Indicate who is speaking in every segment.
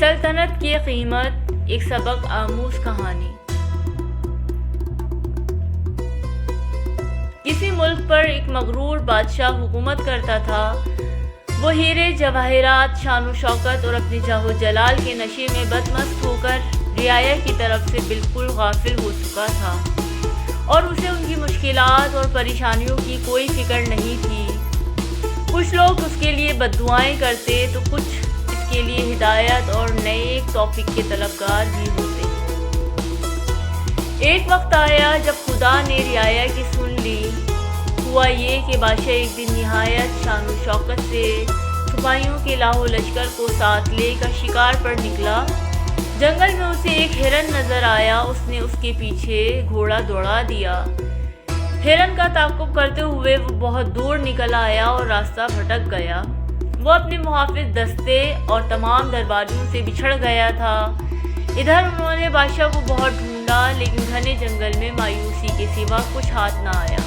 Speaker 1: سلطنت کی قیمت، ایک سبق آموز کہانی۔ کسی ملک پر ایک مغرور بادشاہ حکومت کرتا تھا۔ وہ ہیرے جواہرات، شان و شوکت اور اپنی جاہ و جلال کے نشے میں بدمست ہو کر رعایا کی طرف سے بالکل غافل ہو چکا تھا، اور اسے ان کی مشکلات اور پریشانیوں کی کوئی فکر نہیں تھی۔ کچھ لوگ اس کے لیے بد دعائیں کرتے تو کچھ اس کے لیے ہدایت اور نئے توفیق کے طلبگار بھی ہوتے۔ ایک وقت آیا جب خدا نے رعایا کی سن لی۔ ہوا یہ کہ بادشاہ ایک دن نہایت شان و شوکت سے سپاہیوں کے لاہو لشکر کو ساتھ لے کر شکار پر نکلا۔ جنگل میں اسے ایک ہرن نظر آیا۔ اس نے اس کے پیچھے گھوڑا دوڑا دیا۔ ہرن کا تعاقب کرتے ہوئے وہ بہت دور نکل آیا اور راستہ بھٹک گیا۔ وہ اپنے محافظ دستے اور تمام درباریوں سے بچھڑ گیا تھا۔ ادھر انہوں نے بادشاہ کو بہت ڈھونڈا، لیکن گھنے جنگل میں مایوسی کے سوا کچھ ہاتھ نہ آیا،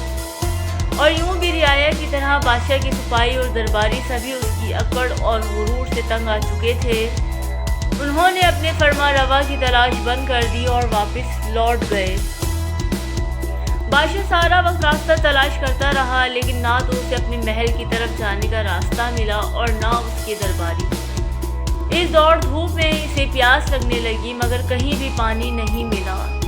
Speaker 1: اور یوں بھی رعایا کی طرح بادشاہ کے سپاہی اور درباری سبھی اس کی اکڑ اور غرور سے تنگ آ چکے تھے۔ انہوں نے اپنے فرما روا کی تلاش بند کر دی اور واپس لوٹ گئے۔ بادشاہ سارا وقت راستہ تلاش کرتا رہا، لیکن نہ تو اسے اپنے محل کی طرف جانے کا راستہ ملا اور نہ اس کے درباری۔ اس دوڑ دھوپ میں اسے پیاس لگنے لگی، مگر کہیں بھی پانی نہیں ملا۔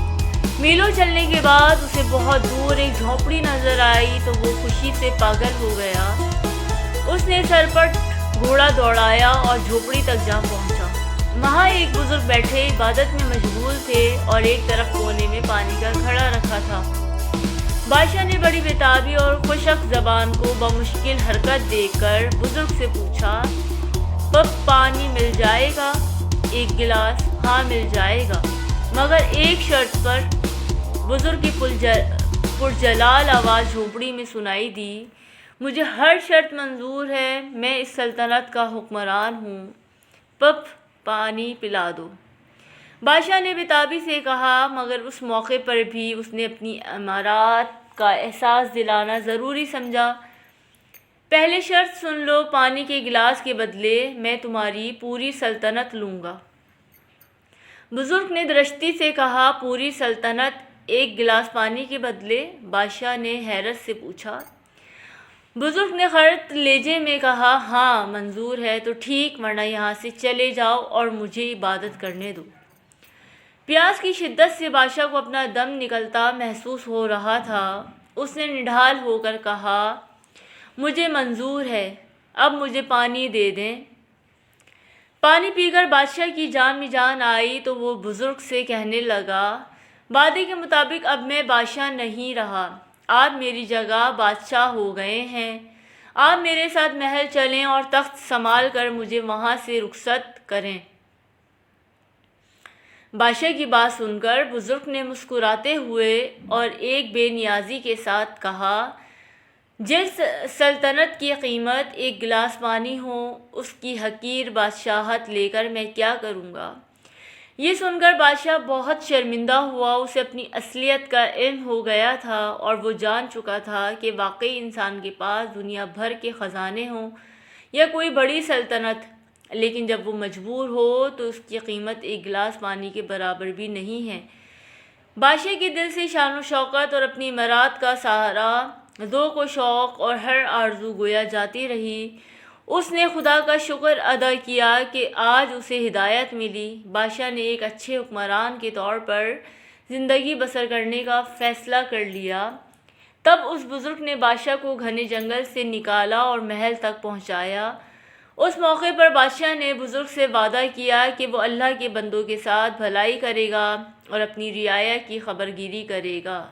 Speaker 1: میلوں چلنے کے بعد اسے بہت دور ایک جھونپڑی نظر آئی تو وہ خوشی سے پاگل ہو گیا۔ اس نے سرپٹ گھوڑا دوڑایا اور جھونپڑی تک جا پہنچا۔ وہاں ایک بزرگ بیٹھے عبادت میں مشغول تھے اور ایک طرف کونے میں پانی کا گھڑا رکھا تھا۔ بادشاہ نے بڑی بےتابی اور خشک زبان کو بمشکل حرکت دیکھ کر بزرگ سے پوچھا، "پب پانی مل جائے گا؟" "ایک گلاس؟" "ہاں مل جائے گا، مگر ایک شرط پر۔" بزرگ کی پرجلال آواز جھونپڑی میں سنائی دی، "مجھے ہر شرط منظور ہے، میں اس سلطنت کا حکمران ہوں، پب پانی پلا دو۔" بادشاہ نے بےتابی سے کہا، مگر اس موقع پر بھی اس نے اپنی امارات کا احساس دلانا ضروری سمجھا۔ "پہلے شرط سن لو، پانی کے گلاس کے بدلے میں تمہاری پوری سلطنت لوں گا۔" بزرگ نے درشتی سے کہا، "پوری سلطنت ایک گلاس پانی کے بدلے؟" بادشاہ نے حیرت سے پوچھا۔ بزرگ نے خرت لہجے میں کہا، "ہاں منظور ہے تو ٹھیک، ورنہ یہاں سے چلے جاؤ اور مجھے عبادت کرنے دو۔" پیاس کی شدت سے بادشاہ کو اپنا دم نکلتا محسوس ہو رہا تھا۔ اس نے نڈھال ہو کر کہا، "مجھے منظور ہے، اب مجھے پانی دے دیں۔" پانی پی کر بادشاہ کی جان میں جان آئی تو وہ بزرگ سے کہنے لگا، "وعدے کے مطابق اب میں بادشاہ نہیں رہا، آپ میری جگہ بادشاہ ہو گئے ہیں۔ آپ میرے ساتھ محل چلیں اور تخت سنبھال کر مجھے وہاں سے رخصت کریں۔" بادشاہ کی بات سن کر بزرگ نے مسکراتے ہوئے اور ایک بے نیازی کے ساتھ کہا، "جس سلطنت کی قیمت ایک گلاس پانی ہو، اس کی حقیر بادشاہت لے کر میں کیا کروں گا؟" یہ سن کر بادشاہ بہت شرمندہ ہوا۔ اسے اپنی اصلیت کا علم ہو گیا تھا اور وہ جان چکا تھا کہ واقعی انسان کے پاس دنیا بھر کے خزانے ہوں یا کوئی بڑی سلطنت، لیکن جب وہ مجبور ہو تو اس کی قیمت ایک گلاس پانی کے برابر بھی نہیں ہے۔ بادشاہ کے دل سے شان و شوکت اور اپنی امارات کا سہارا، ذوق و شوق اور ہر آرزو گویا جاتی رہی۔ اس نے خدا کا شکر ادا کیا کہ آج اسے ہدایت ملی۔ بادشاہ نے ایک اچھے حکمران کے طور پر زندگی بسر کرنے کا فیصلہ کر لیا۔ تب اس بزرگ نے بادشاہ کو گھنے جنگل سے نکالا اور محل تک پہنچایا۔ اس موقع پر بادشاہ نے بزرگ سے وعدہ کیا کہ وہ اللہ کے بندوں کے ساتھ بھلائی کرے گا اور اپنی رعایا کی خبرگیری کرے گا۔